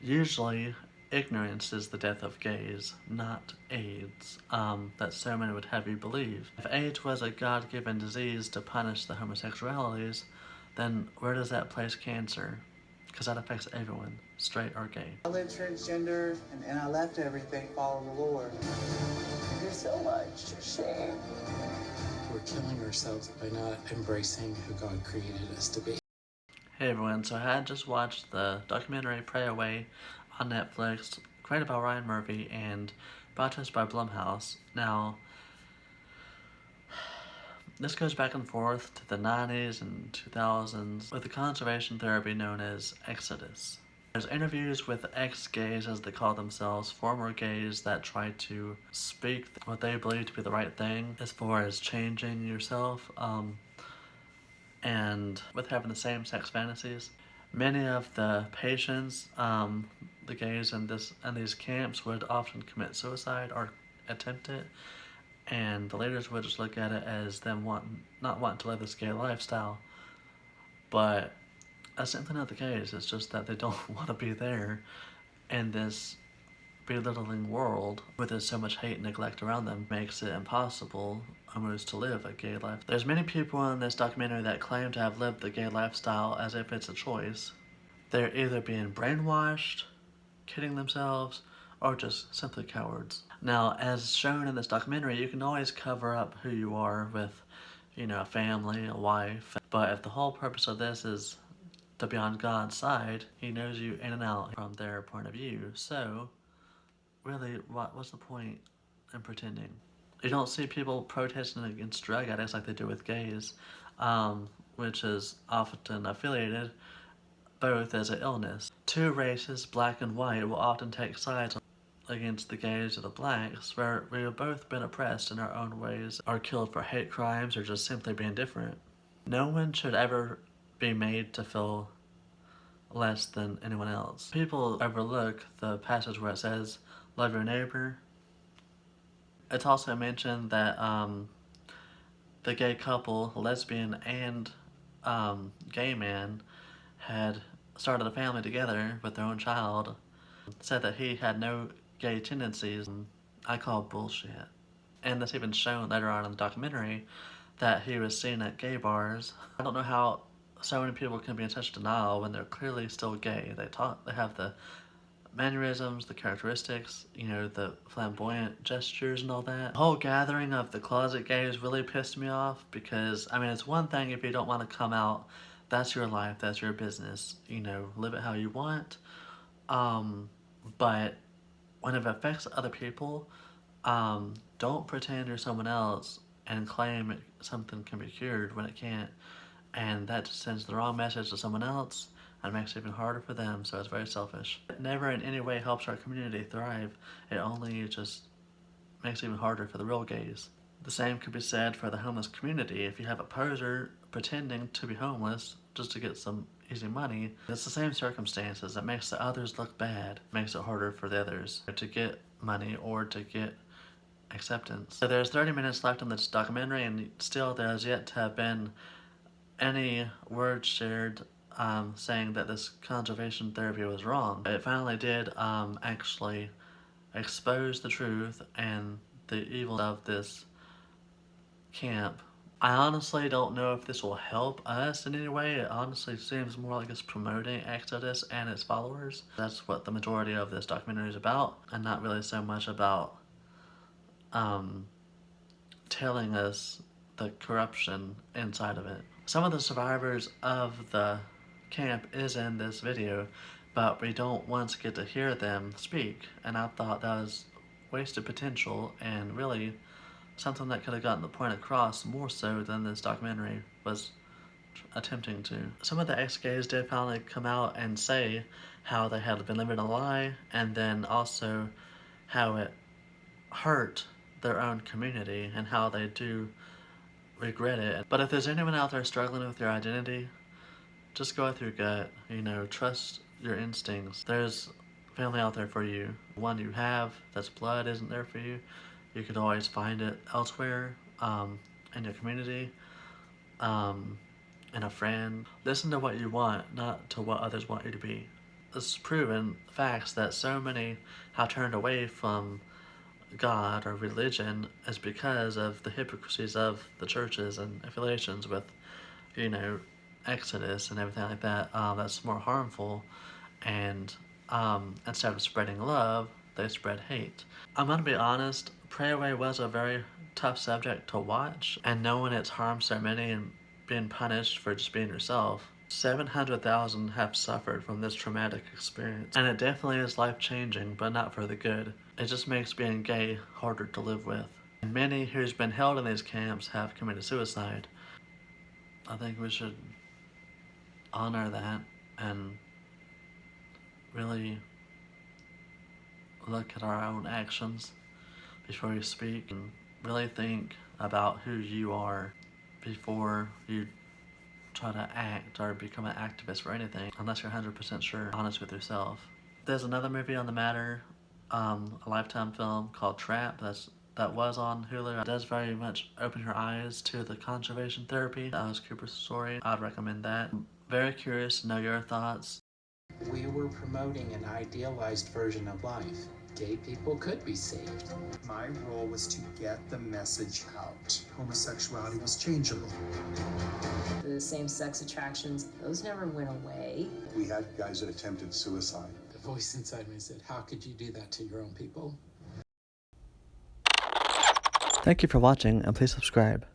Usually, ignorance is the death of gays, not AIDS, that so many would have you believe. If AIDS was a God-given disease to punish the homosexualities, then where does that place cancer? Because that affects everyone, straight or gay. I lived transgender and I left everything, following the Lord. There's so much shame. We're killing ourselves by not embracing who God created us to be. Hey everyone, so I had just watched the documentary Pray Away on Netflix, created by Ryan Murphy and brought to us by Blumhouse. Now, this goes back and forth to the 90s and 2000s with the conservation therapy known as Exodus. There's interviews with ex-gays, as they call themselves, former gays that try to speak what they believe to be the right thing as far as changing yourself, and with having the same-sex fantasies. Many of the patients, the gays in these camps, would often commit suicide or attempt it, and the leaders would just look at it as them not wanting to live this gay lifestyle. But that's simply not the case. It's just that they don't want to be there in this belittling world where there's so much hate and neglect around them. Makes it impossible almost to live a gay life. There's many people in this documentary that claim to have lived the gay lifestyle as if it's a choice. They're either being brainwashed, kidding themselves, or just simply cowards. Now, as shown in this documentary, you can always cover up who you are with, a family, a wife. But if the whole purpose of this is to be on God's side, He knows you in and out from their point of view. So, really, what's the point in pretending? You don't see people protesting against drug addicts like they do with gays, which is often affiliated both as an illness. Two races, black and white, will often take sides against the gays or the blacks, where we have both been oppressed in our own ways, or killed for hate crimes, or just simply being different. No one should ever be made to feel less than anyone else. People overlook the passage where it says, love your neighbor. It's also mentioned that the gay couple, lesbian and gay man, had started a family together with their own child, said that he had no gay tendencies. I call bullshit. And that's even shown later on in the documentary that he was seen at gay bars. I don't know how so many people can be in such denial when they're clearly still gay. They have the mannerisms, the characteristics, the flamboyant gestures and all that. The whole gathering of the closet gays really pissed me off because, it's one thing if you don't want to come out, that's your life, that's your business, live it how you want. But when it affects other people, don't pretend you're someone else and claim something can be cured when it can't. And that just sends the wrong message to someone else and makes it even harder for them, so it's very selfish. It never in any way helps our community thrive. It only just makes it even harder for the real gays. The same could be said for the homeless community. If you have a poser pretending to be homeless just to get some easy money, it's the same circumstances. It makes the others look bad. It makes it harder for the others to get money or to get acceptance. So there's 30 minutes left in this documentary, and still there has yet to have been any words shared saying that this conservation therapy was wrong. It finally did actually expose the truth and the evil of this camp. I honestly don't know if this will help us in any way. It honestly seems more like it's promoting Exodus and its followers. That's what the majority of this documentary is about, and not really so much about telling us the corruption inside of it. Some of the survivors of the camp is in this video, but we don't once get to hear them speak, and I thought that was wasted potential and really something that could have gotten the point across more so than this documentary was attempting to. Some of the ex-gays did finally come out and say how they had been living a lie, and then also how it hurt their own community and how they do regret it. But if there's anyone out there struggling with your identity, just go with your gut, trust your instincts. There's family out there for you. The one you have that's blood isn't there for you. You could always find it elsewhere, in your community, in a friend. Listen to what you want, not to what others want you to be. it's proven facts that so many have turned away from God or religion is because of the hypocrisies of the churches and affiliations with, you know, Exodus and everything like that. That's more harmful, and instead of spreading love, they spread hate. I'm gonna be honest. Pray Away was a very tough subject to watch, and knowing it's harmed so many and being punished for just being yourself. 700,000 have suffered from this traumatic experience, and it definitely is life-changing, but not for the good. It just makes being gay harder to live with. And many who's been held in these camps have committed suicide. I think we should honor that and really look at our own actions before you speak, and really think about who you are before you try to act or become an activist for anything, unless you're 100% sure, honest with yourself. There's another movie on the matter, a Lifetime film called Trap, that was on Hulu. It does very much open your eyes to the conservation therapy. Alice Cooper's story. I'd recommend that. Very curious to know your thoughts. We were promoting an idealized version of life. Gay people could be saved. My role was to get the message out. Homosexuality was changeable. The same-sex attractions, those never went away. We had guys that attempted suicide. The voice inside me said, how could you do that to your own people? Thank you for watching, and please subscribe.